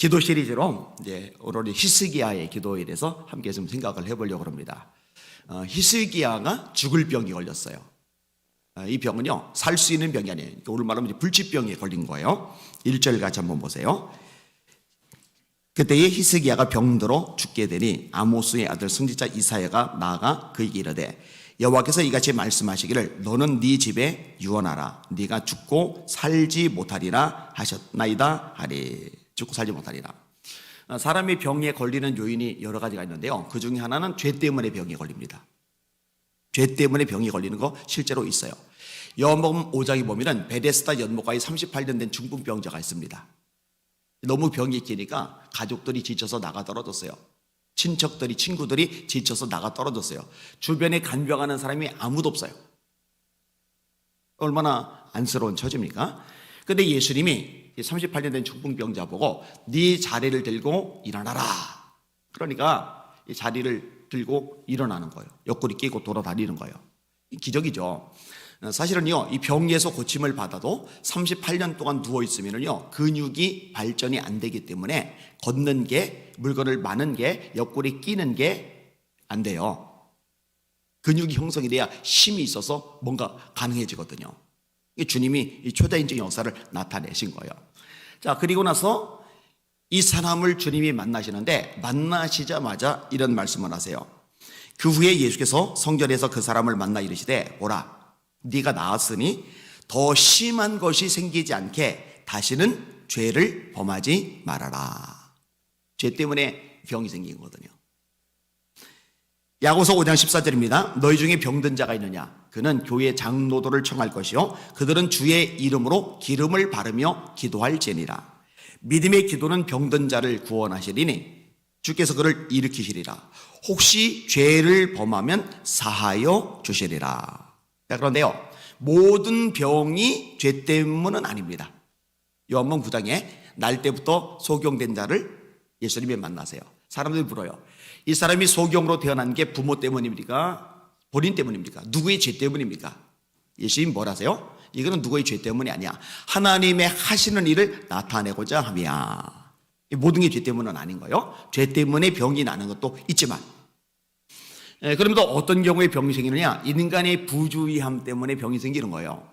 기도 시리즈로 이제 오늘 히스기야의 기도에 대해서 함께 좀 생각을 해보려고 합니다. 히스기야가 죽을 병이 걸렸어요. 이 병은요, 살 수 있는 병이 아니에요. 오늘 말하면 불치병에 걸린 거예요. 1절 같이 한번 보세요. 그때에 히스기야가 병들어 죽게 되니 아모스의 아들 선지자 이사야가 나아가 그에게 이르되 여호와께서 이같이 말씀하시기를 너는 네 집에 유언하라. 네가 죽고 살지 못하리라 하셨나이다 하리. 죽고 살지 못하리라. 사람이 병에 걸리는 요인이 여러 가지가 있는데요, 그 중에 하나는 죄 때문에 병이 걸립니다. 죄 때문에 병이 걸리는 거 실제로 있어요. 요한복음 5장에 보면은 베데스다 연못가에 38년 된 중풍병자가 있습니다. 너무 병이 끼니까 가족들이 지쳐서 나가 떨어졌어요. 친척들이, 친구들이 지쳐서 나가 떨어졌어요. 주변에 간병하는 사람이 아무도 없어요. 얼마나 안쓰러운 처지입니까? 근데 예수님이 38년 된 중풍병자 보고 네 자리를 들고 일어나라. 그러니까 이 자리를 들고 일어나는 거예요. 옆구리 끼고 돌아다니는 거예요. 기적이죠. 사실은요, 이 병에서 고침을 받아도 38년 동안 누워있으면요, 근육이 발전이 안 되기 때문에 걷는 게, 물건을 마는 게, 옆구리 끼는 게 안 돼요. 근육이 형성이 돼야 힘이 있어서 뭔가 가능해지거든요. 주님이 이 초자연적인 역사를 나타내신 거예요. 자, 그리고 나서 이 사람을 주님이 만나시는데 만나시자마자 이런 말씀을 하세요. 그 후에 예수께서 성전에서 그 사람을 만나 이르시되 보라, 네가 나았으니 더 심한 것이 생기지 않게 다시는 죄를 범하지 말아라. 죄 때문에 병이 생긴 거거든요. 야고보서 5장 14절입니다. 너희 중에 병든 자가 있느냐? 그는 교회 장로들을 청할 것이요 그들은 주의 이름으로 기름을 바르며 기도할지니라. 믿음의 기도는 병든 자를 구원하시리니 주께서 그를 일으키시리라. 혹시 죄를 범하면 사하여 주시리라. 자, 그런데요, 모든 병이 죄 때문은 아닙니다. 요한복음 9장에 날 때부터 소경된 자를 예수님이 만나세요. 사람들이 물어요. 이 사람이 소경으로 태어난 게 부모 때문입니까? 본인 때문입니까? 누구의 죄 때문입니까? 예수님이 뭘 하세요? 이거는 누구의 죄 때문이 아니야. 하나님의 하시는 일을 나타내고자 함이야. 모든 게 죄 때문은 아닌 거예요. 죄 때문에 병이 나는 것도 있지만, 그러면서 어떤 경우에 병이 생기느냐? 인간의 부주의함 때문에 병이 생기는 거예요.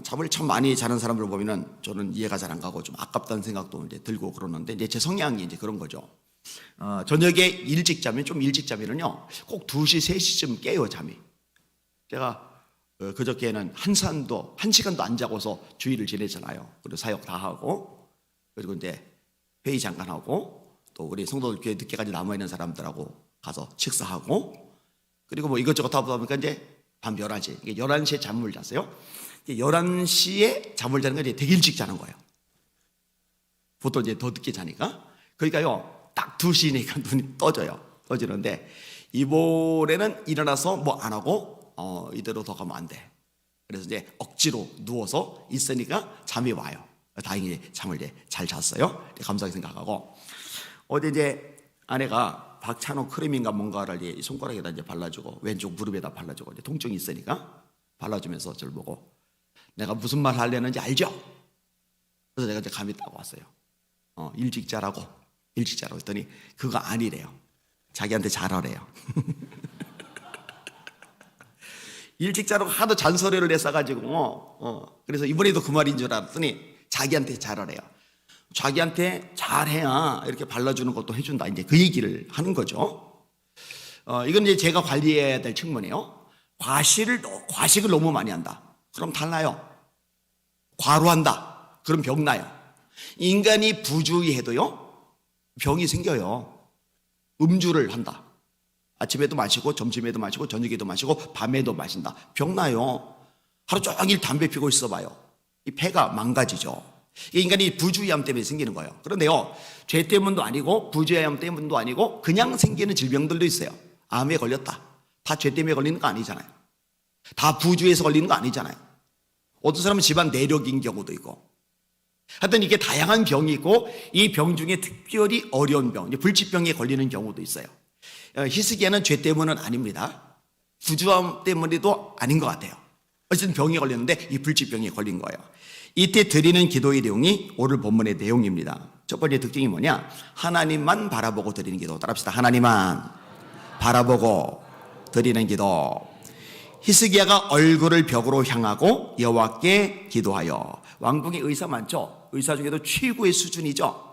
잠을 참 많이 자는 사람들 보면은 저는 이해가 잘 안 가고 좀 아깝다는 생각도 이제 들고 그러는데, 이제 제 성향이 이제 그런 거죠. 저녁에 일찍 자면, 좀 일찍 자면은요, 꼭 2시, 3시쯤 깨요, 잠이. 제가 그저께는 한 시간도 안 자고서 주일을 지내잖아요. 그리고 사역 다 하고, 그리고 이제 회의 잠깐 하고, 또 우리 성도들 교회 늦게까지 남아있는 사람들하고 가서 식사하고, 그리고 뭐 이것저것 다 보다 보니까 이제 밤 11시, 11시에 잠을 잤어요. 11시에 잠을 자는 건 이제 되게 일찍 자는 거예요. 보통 이제 더 늦게 자니까. 그러니까요, 딱 2시니까 눈이 떠지는데, 이번에는 일어나서 뭐 안 하고, 이대로 더 가면 안 돼. 그래서 이제 억지로 누워서 있으니까 잠이 와요. 다행히 잠을 이제 잘 잤어요. 감사하게 생각하고. 어제 이제 아내가 박찬호 크림인가 뭔가를 이제 손가락에다 이제 발라주고, 왼쪽 무릎에다 발라주고, 이제 통증이 있으니까 발라주면서 저를 보고, 내가 무슨 말 하려는지 알죠? 그래서 내가 이제 감이 딱 왔어요. 일찍 자라고 했더니 그거 아니래요. 자기한테 잘하래요. 일찍 자라고 하도 잔소리를 했어가지고, 그래서 이번에도 그 말인 줄 알았더니 자기한테 잘하래요. 자기한테 잘해야 이렇게 발라주는 것도 해준다. 이제 그 얘기를 하는 거죠. 이건 이제 제가 관리해야 될 측면이에요. 과식을 너무 많이 한다. 그럼 달라요. 과로한다. 그럼 병 나요. 인간이 부주의해도요, 병이 생겨요. 음주를 한다. 아침에도 마시고, 점심에도 마시고, 저녁에도 마시고, 밤에도 마신다. 병 나요. 하루 종일 담배 피고 있어봐요. 이 폐가 망가지죠. 이게 인간이 부주의함 때문에 생기는 거예요. 그런데요, 죄 때문도 아니고, 부주의함 때문도 아니고, 그냥 생기는 질병들도 있어요. 암에 걸렸다. 다 죄 때문에 걸리는 거 아니잖아요. 다 부주의해서 걸리는 거 아니잖아요. 어떤 사람은 집안 내력인 경우도 있고. 하여튼 이게 다양한 병이 있고, 이 병 중에 특별히 어려운 병, 불치병에 걸리는 경우도 있어요. 히스기야는 죄 때문은 아닙니다. 부주의함 때문에도 아닌 것 같아요. 어쨌든 병에 걸렸는데 이 불치병에 걸린 거예요. 이때 드리는 기도의 내용이 오늘 본문의 내용입니다. 첫 번째 특징이 뭐냐? 하나님만 바라보고 드리는 기도. 따라합시다. 하나님만 바라보고 드리는 기도. 히스기야가 얼굴을 벽으로 향하고 여호와께 기도하여. 왕궁에 의사 많죠? 의사 중에도 최고의 수준이죠.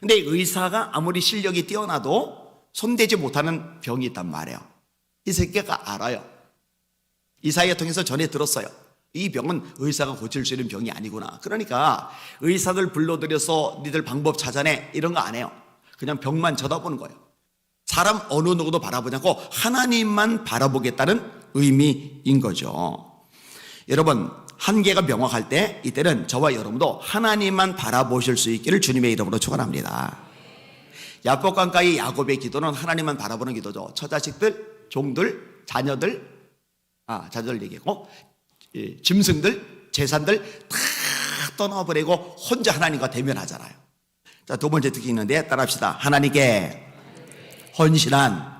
근데 의사가 아무리 실력이 뛰어나도 손대지 못하는 병이 있단 말이에요. 히스기야가 알아요. 이사야 통해서 전해 들었어요. 이 병은 의사가 고칠 수 있는 병이 아니구나. 그러니까 의사들 불러들여서 니들 방법 찾아내 이런 거 안 해요. 그냥 병만 쳐다보는 거예요. 사람 어느 누구도 바라보지 않고 하나님만 바라보겠다는 의미인 거죠. 여러분, 한계가 명확할 때 이때는 저와 여러분도 하나님만 바라보실 수 있기를 주님의 이름으로 축원합니다. 야복 강가의 야곱의 기도는 하나님만 바라보는 기도죠. 처자식들, 종들, 자녀들 얘기하고 짐승들, 재산들 다 떠나버리고 혼자 하나님과 대면하잖아요. 자, 두 번째 특징이 있는데 따라합시다. 하나님께 헌신한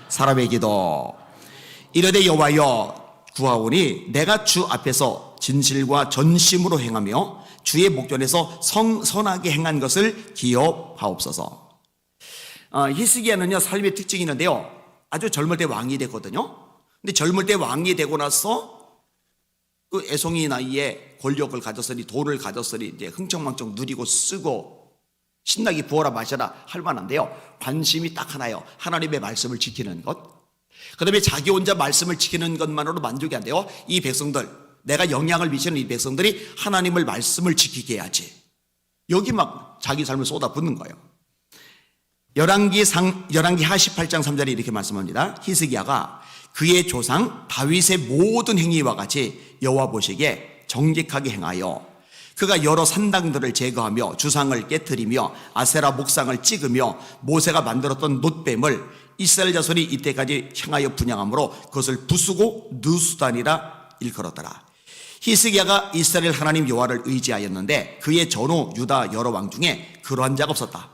사람의 기도. 이르되 여호와여 구하오니 내가 주 앞에서 진실과 전심으로 행하며 주의 목전에서 선하게 행한 것을 기억하옵소서. 히스기야는요 삶의 특징이 있는데요, 아주 젊을 때 왕이 됐거든요. 근데 젊을 때 왕이 되고 나서 그 애송이 나이에 권력을 가졌으니 돈을 가졌으니 이제 흥청망청 누리고 쓰고 신나게 부어라 마셔라 할 만한데요, 관심이 딱 하나요. 하나님의 말씀을 지키는 것. 그 다음에 자기 혼자 말씀을 지키는 것만으로 만족이 안 돼요. 이 백성들, 내가 영향을 미치는 이 백성들이 하나님의 말씀을 지키게 해야지. 여기 막 자기 삶을 쏟아붓는 거예요. 열왕기 하 18장 3절에 이렇게 말씀합니다. 히스기야가 그의 조상 다윗의 모든 행위와 같이 여호와 보시기에 정직하게 행하여 그가 여러 산당들을 제거하며 주상을 깨뜨리며 아세라 목상을 찍으며 모세가 만들었던 놋뱀을 이스라엘 자손이 이때까지 향하여 분향함으로 그것을 부수고 느수단이라 일컬었더라. 히스기야가 이스라엘 하나님 여호와를 의지하였는데 그의 전후 유다 여러 왕 중에 그러한 자가 없었다.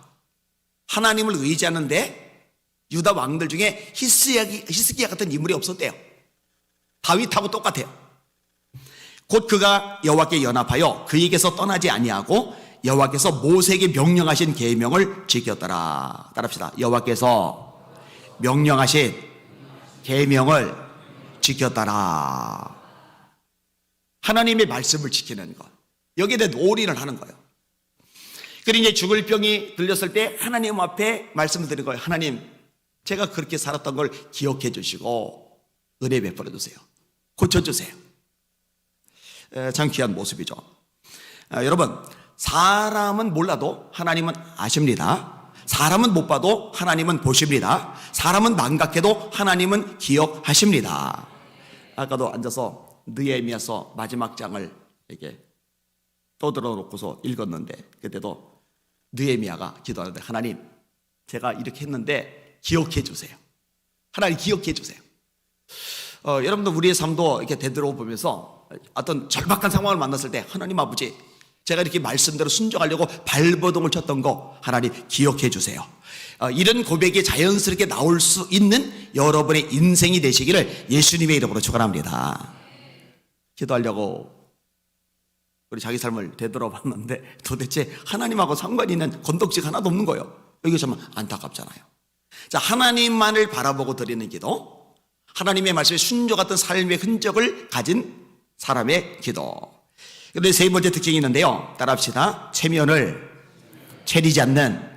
하나님을 의지하는데 유다 왕들 중에 히스기야 같은 인물이 없었대요. 다윗하고 똑같아요. 곧 그가 여호와께 연합하여 그에게서 떠나지 아니하고 여호와께서 모세에게 명령하신 계명을 지켰더라. 따라합시다. 여호와께서 명령하신 계명을 지켰더라. 하나님의 말씀을 지키는 것, 여기에 대해 올인을 하는 거예요. 그리고 이제 죽을 병이 들렸을 때 하나님 앞에 말씀을 드린 거예요. 하나님, 제가 그렇게 살았던 걸 기억해 주시고 은혜 베풀어 주세요. 고쳐주세요. 참 귀한 모습이죠. 여러분, 사람은 몰라도 하나님은 아십니다. 사람은 못 봐도 하나님은 보십니다. 사람은 망각해도 하나님은 기억하십니다. 아까도 앉아서 느헤미야서 마지막 장을 이렇게 떠들어 놓고서 읽었는데, 그때도 느헤미야가 기도하는데, 하나님, 제가 이렇게 했는데 기억해 주세요. 하나님 기억해 주세요. 여러분들 우리의 삶도 이렇게 되돌아보면서 어떤 절박한 상황을 만났을 때, 하나님 아버지, 제가 이렇게 말씀대로 순종하려고 발버둥을 쳤던 거 하나님 기억해 주세요. 이런 고백이 자연스럽게 나올 수 있는 여러분의 인생이 되시기를 예수님의 이름으로 축원합니다. 기도하려고 우리 자기 삶을 되돌아봤는데 도대체 하나님하고 상관이 있는 건덕지가 하나도 없는 거예요. 이게 정말 안타깝잖아요. 자, 하나님만을 바라보고 드리는 기도, 하나님의 말씀에 순종했던 삶의 흔적을 가진 사람의 기도. 그런데 세 번째 특징이 있는데요, 따라합시다. 체면을 체리지 않는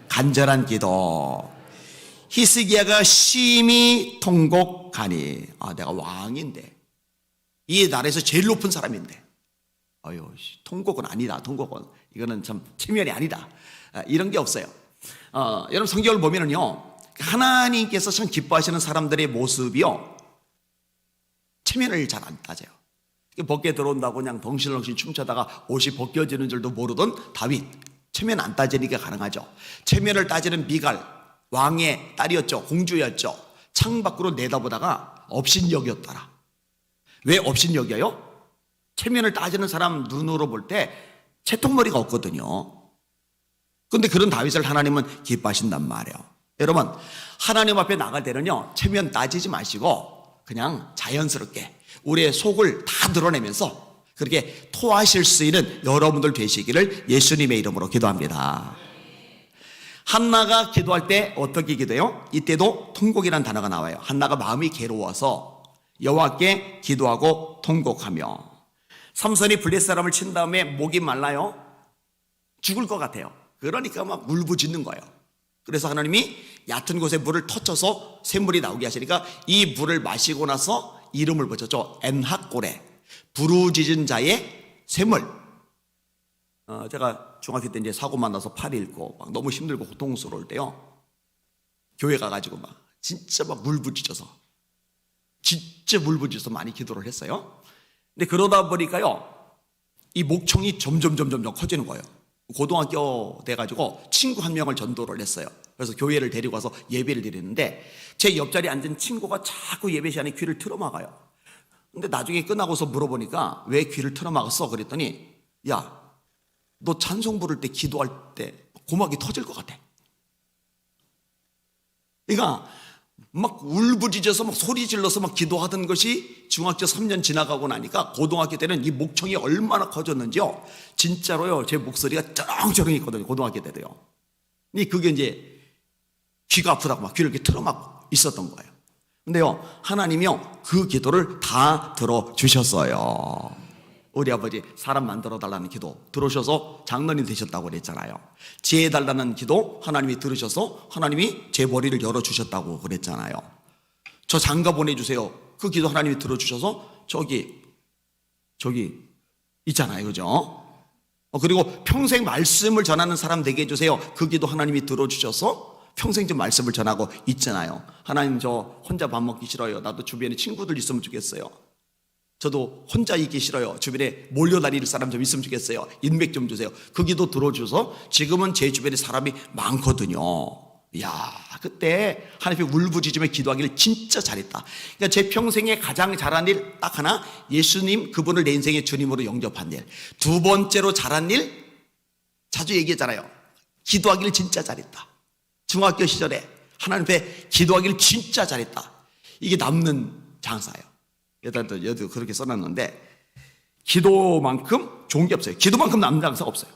간절한 기도. 히스기야가 심히 통곡하니, 내가 왕인데, 이 나라에서 제일 높은 사람인데, 통곡은 아니다. 통곡은 이거는 참 체면이 아니다. 이런 게 없어요. 여러분 성경을 보면은요, 하나님께서 참 기뻐하시는 사람들의 모습이요, 체면을 잘 안 따져요. 벗게 들어온다고 그냥 덩실덩실 춤추다가 옷이 벗겨지는 줄도 모르던 다윗, 체면 안 따지니까 가능하죠. 체면을 따지는 미갈, 왕의 딸이었죠. 공주였죠. 창밖으로 내다보다가 업신여겼더라. 왜 업신여겨요? 체면을 따지는 사람 눈으로 볼 때 채통머리가 없거든요. 그런데 그런 다윗을 하나님은 기뻐하신단 말이에요. 여러분, 하나님 앞에 나갈 때는요, 체면 따지지 마시고 그냥 자연스럽게 우리의 속을 다 드러내면서 그렇게 토하실 수 있는 여러분들 되시기를 예수님의 이름으로 기도합니다. 한나가 기도할 때 어떻게 기도해요? 이때도 통곡이라는 단어가 나와요. 한나가 마음이 괴로워서 여호와께 기도하고 통곡하며. 삼손이 블레 사람을 친 다음에 목이 말라요. 죽을 것 같아요. 그러니까 막 울부짖는 거예요. 그래서 하나님이 얕은 곳에 물을 터쳐서 샘물이 나오게 하시니까 이 물을 마시고 나서 이름을 붙였죠. 엔하꼬레, 부르짖은 자의 샘물. 제가 중학교 때 이제 사고 만나서 팔이 잃고 막 너무 힘들고 고통스러울 때요, 교회 가가지고 막 진짜 막 울부짖어서 많이 기도를 했어요. 근데 그러다 보니까요, 이 목청이 점점 커지는 거예요. 고등학교 돼가지고 친구 한 명을 전도를 했어요. 그래서 교회를 데리고 와서 예배를 드리는데 제 옆자리에 앉은 친구가 자꾸 예배 시간에 귀를 틀어막아요. 근데 나중에 끝나고서 물어보니까 왜 귀를 틀어막았어? 그랬더니, 야, 너 찬송 부를 때 기도할 때 고막이 터질 것 같아. 그러니까 막 울부짖어서 막 소리 질러서 막 기도하던 것이 중학교 3년 지나가고 나니까 고등학교 때는 이 목청이 얼마나 커졌는지요. 진짜로요, 제 목소리가 쩌렁쩌렁했거든요, 고등학교 때도요. 그게 이제 귀가 아프다고 막 귀를 이렇게 틀어막고 있었던 거예요. 근데요, 하나님이요, 그 기도를 다 들어주셨어요. 우리 아버지 사람 만들어 달라는 기도 들으셔서 장로님 되셨다고 그랬잖아요. 지혜 달라는 기도 하나님이 들으셔서 하나님이 제 머리를 열어주셨다고 그랬잖아요. 저 장가 보내주세요, 그 기도 하나님이 들어주셔서 저기 있잖아요, 그죠? 그리고 평생 말씀을 전하는 사람 되게 해주세요, 그 기도 하나님이 들어주셔서 평생 좀 말씀을 전하고 있잖아요. 하나님, 저 혼자 밥 먹기 싫어요, 나도 주변에 친구들 있으면 좋겠어요. 저도 혼자 있기 싫어요, 주변에 몰려다닐 사람 좀 있으면 좋겠어요, 인맥 좀 주세요. 그 기도 들어줘서 지금은 제 주변에 사람이 많거든요. 이야, 그때 하나님께 울부짖으며 기도하기를 진짜 잘했다. 그러니까 제 평생에 가장 잘한 일 딱 하나, 예수님 그분을 내 인생의 주님으로 영접한 일. 두 번째로 잘한 일, 자주 얘기했잖아요, 기도하기를 진짜 잘했다. 중학교 시절에 하나님 앞에 기도하기를 진짜 잘했다. 이게 남는 장사예요. 여도 그렇게 써놨는데, 기도만큼 좋은 게 없어요. 기도만큼 남는 장사가 없어요.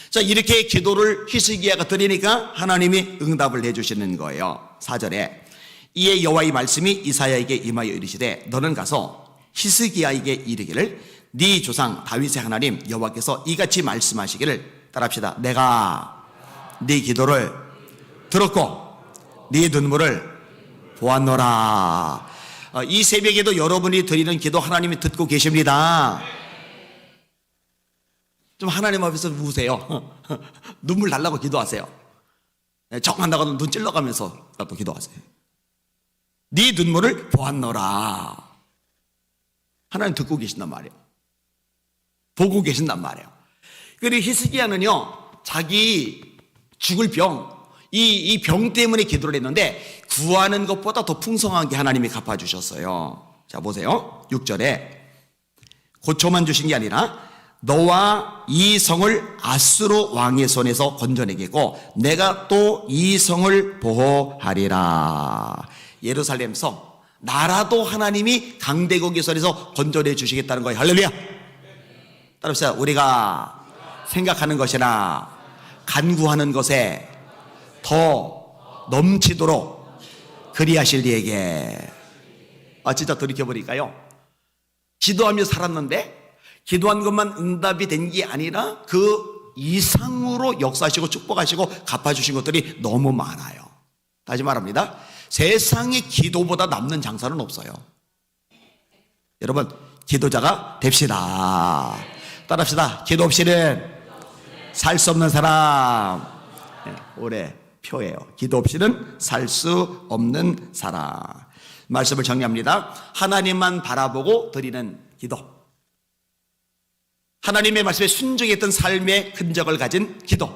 자, 이렇게 기도를 히스기야가 드리니까 하나님이 응답을 해주시는 거예요. 4절에 이에 여호와의 말씀이 이사야에게 임하여 이르시되 너는 가서 히스기야에게 이르기를 네 조상 다윗의 하나님 여호와께서 이같이 말씀하시기를, 따라합시다. 내가 네 기도를 들었고 네 눈물을 보았노라. 이 새벽에도 여러분이 드리는 기도 하나님이 듣고 계십니다. 좀 하나님 앞에서 우세요. 눈물 날라고 기도하세요. 정 안 나가도 눈 찔러가면서 또 기도하세요. 네 눈물을 보았노라. 하나님 듣고 계신단 말이에요. 보고 계신단 말이에요. 그리고 히스기야는요, 자기 죽을 병, 이 병 때문에 기도를 했는데 구하는 것보다 더 풍성하게 하나님이 갚아주셨어요. 자, 보세요. 6절에 고초만 주신 게 아니라 너와 이 성을 아수르 왕의 손에서 건져내겠고 내가 또 이 성을 보호하리라. 예루살렘 성, 나라도 하나님이 강대국의 손에서 건져내 주시겠다는 거예요. 할렐루야. 따라합시다. 우리가 생각하는 것이나 간구하는 것에 더 넘치도록 그리하실 이에게. 진짜 돌이켜보니까요, 기도하며 살았는데 기도한 것만 응답이 된 게 아니라 그 이상으로 역사하시고 축복하시고 갚아주신 것들이 너무 많아요. 다시 말합니다, 세상에 기도보다 남는 장사는 없어요. 여러분, 기도자가 됩시다. 따라합시다. 기도 없이는 살 수 없는 사람. 올해 표예요. 기도 없이는 살 수 없는 사람. 말씀을 정리합니다. 하나님만 바라보고 드리는 기도, 하나님의 말씀에 순종했던 삶의 흔적을 가진 기도,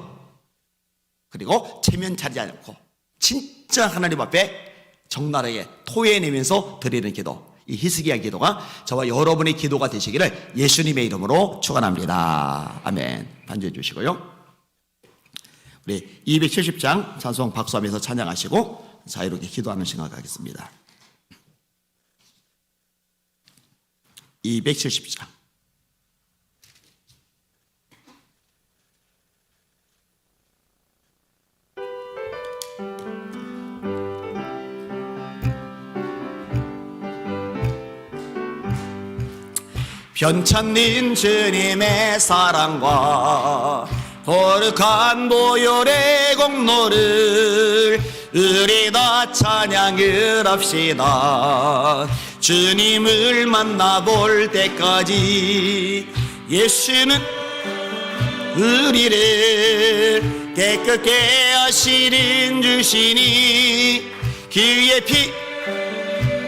그리고 체면 차리지 않고 진짜 하나님 앞에 적나라하게 토해내면서 드리는 기도, 이 히스기야 기도가 저와 여러분의 기도가 되시기를 예수님의 이름으로 축원합니다. 아멘. 반주해 주시고요. 우리 270장 찬송 박수하면서 찬양하시고 자유롭게 기도하는 시간 가겠습니다. 270장. 편찮는 주님의 사랑과 거룩한 보혈의 공로를 우리 다 찬양을 합시다. 주님을 만나볼 때까지 예수는 우리를 깨끗게 하시는 주시니 그의 피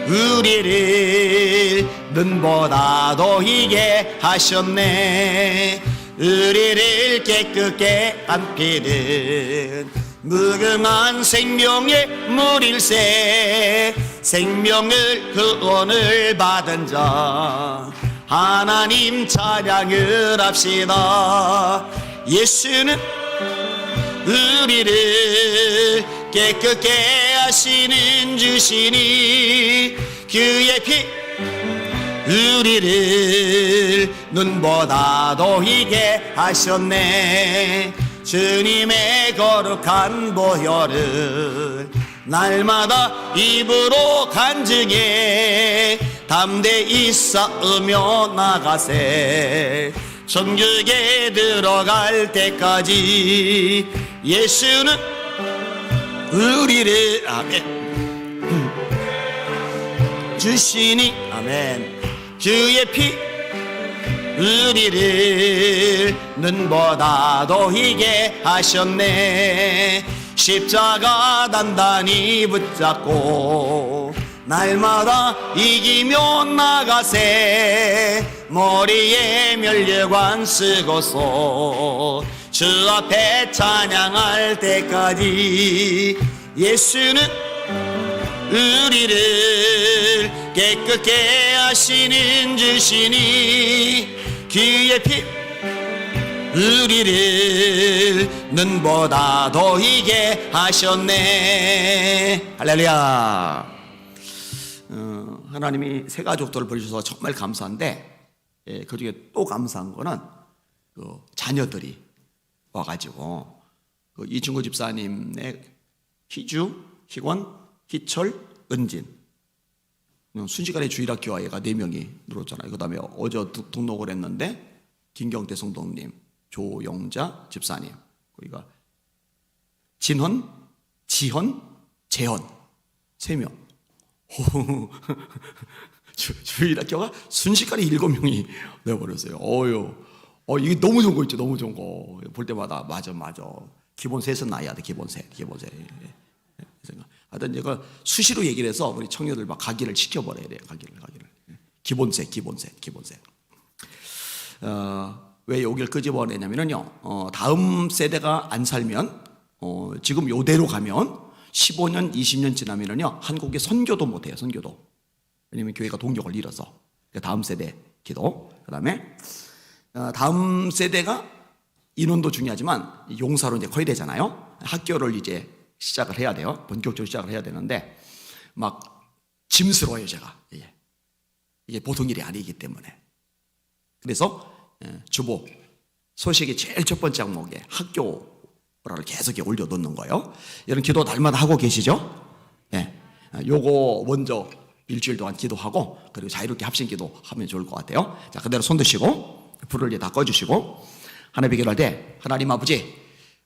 우리를 눈보다 더 희게 하셨네. 우리를 깨끗게 한 피는 무궁한 생명의 물일세. 생명을 구원을 받은 자 하나님 찬양을 합시다. 예수는 우리를 깨끗게 하시는 주시니 그의 피 우리를 눈보다 더 희게 하셨네. 주님의 거룩한 보혈을 날마다 입으로 간증해 담대히 쌓으며 나가세. 천국에 들어갈 때까지 예수는 우리를 아멘 주시니 아멘 주의 피 우리를 눈보다 더 희게 하셨네. 십자가 단단히 붙잡고 날마다 이기며 나가세. 머리에 면류관 쓰고서 주 앞에 찬양할 때까지 예수는 우리를 깨끗게 하시는 주시니 그의 피 우리를 눈보다 더 희게 하셨네. 할렐루야. 하나님이 세 가족들을 보내주셔서 정말 감사한데 그 중에 또 감사한 거는 그 자녀들이 와가지고 그 이충구 집사님의 희주, 희권, 희철, 은진 순식간에 주일학교아이가 4명이 늘었잖아요. 그 다음에 어제 등록을 했는데 김경태 성도님, 조영자 집사님, 거기가 진헌, 지헌, 재헌 3명. 주일학교가 순식간에 7명이 되어버렸어요. 이게 너무 좋은 거 있죠. 너무 좋은 거. 볼 때마다 맞아. 기본 셋은 나야 돼. 기본 셋. 하여튼 제가 수시로 얘기를 해서 우리 청년들 막 가기를 시켜버려야 돼요. 가기를. 기본 셋. 왜 여기를 끄집어내냐면요. 다음 세대가 안 살면 지금 요대로 가면 15년, 20년 지나면요 한국에 선교도 못해요. 선교도. 왜냐면 교회가 동력을 잃어서. 다음 세대 기도. 그 다음에 다음 세대가 인원도 중요하지만 용사로 이제 커야 되잖아요. 학교를 이제 시작을 해야 돼요. 본격적으로 시작을 해야 되는데 막 짐스러워요. 제가 이게 보통 일이 아니기 때문에. 그래서 주보 소식이 제일 첫 번째 항목에 학교를 계속 올려놓는 거예요. 이런 기도 날마다 하고 계시죠? 요거 먼저 일주일 동안 기도하고 그리고 자유롭게 합심 기도하면 좋을 것 같아요. 자, 그대로 손 드시고 불을 이제 다 꺼주시고 하나님께 기도할 때 하나님 아버지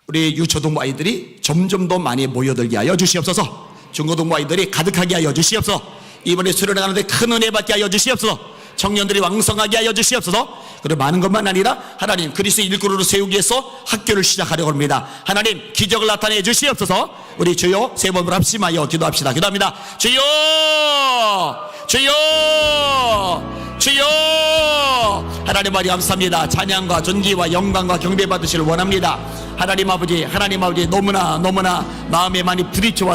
우리 유초등부 아이들이 점점 더 많이 모여들게 하여 주시옵소서. 중고등부 아이들이 가득하게 하여 주시옵소서. 이번에 수련회하는데 큰 은혜 받게 하여 주시옵소서. 청년들이 왕성하게 하여 주시옵소서. 그리고 많은 것만 아니라 하나님 그리스도의 일꾼으로 세우기 위해서 학교를 시작하려고 합니다. 하나님 기적을 나타내 주시옵소서. 우리 주여 세 번으로 합심하여 기도합시다. 기도합니다. 주여 하나님 아버지 감사합니다. 찬양과 존귀와 영광과 경배 받으시를 원합니다. 하나님 아버지 너무나 마음에 많이 부딪혀왔습니다.